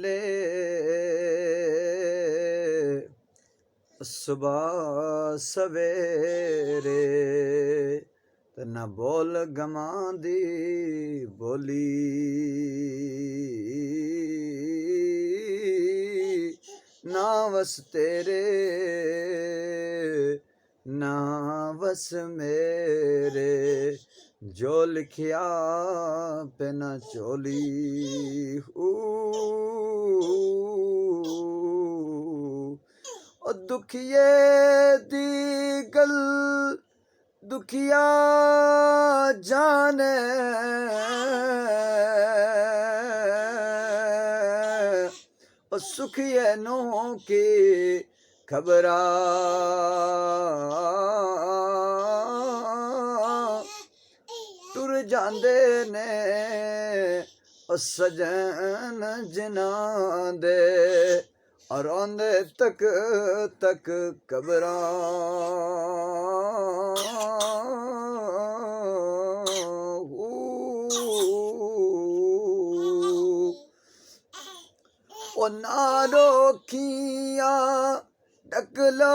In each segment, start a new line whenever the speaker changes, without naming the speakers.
ਵੇਲੇ ਸੁਬਹ ਸਵੇਰੇ ਤੇ ਨਾ ਬੋਲ ਗਮਾਂ ਦੀ ਬੋਲੀ ਨਾ ਵਸ ਤੇਰੇ ਨਾ ਵਸ ਮੇਰੇ ਜੋ ਲਿਖਿਆ ਪੇ ਨਾ ਝੋਲੀ ਉਹ ਦੁਖੀਏ ਦੀ ਗੱਲ ਦੁਖੀਆ ਜਾਣੇ ਉਹ ਸੁਖੀਏ ਨੂੰ ਕੀ ਖਬਰਾਂ ਤੁਰ ਜਾਂਦੇ ਨੇ ਉਹ ਸਜਣ ਜਿਨ੍ਹਾਂ ਦੇ ਰੋਂਦੇ ਤੱਕ ਤੱਕ ਕਬਰਾਂ ਉਹ ਨਾ ਰੋਖੀਆਂ ਢਕ ਲੋ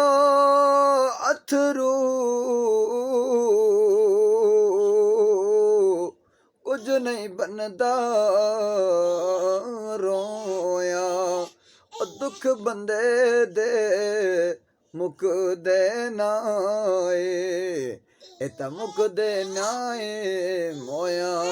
ਅਥਰੂ ਕੁਝ ਨਹੀਂ ਬਣਦਾ ਰੋਇਆ ਉਹ ਦੁੱਖ ਬੰਦੇ ਦੇ ਮੁੱਕਦੇ ਨਾ ਏ ਇਹ ਤਾਂ ਮੁੱਕਦੇ ਨਾ ਏ ਮੋਇਆ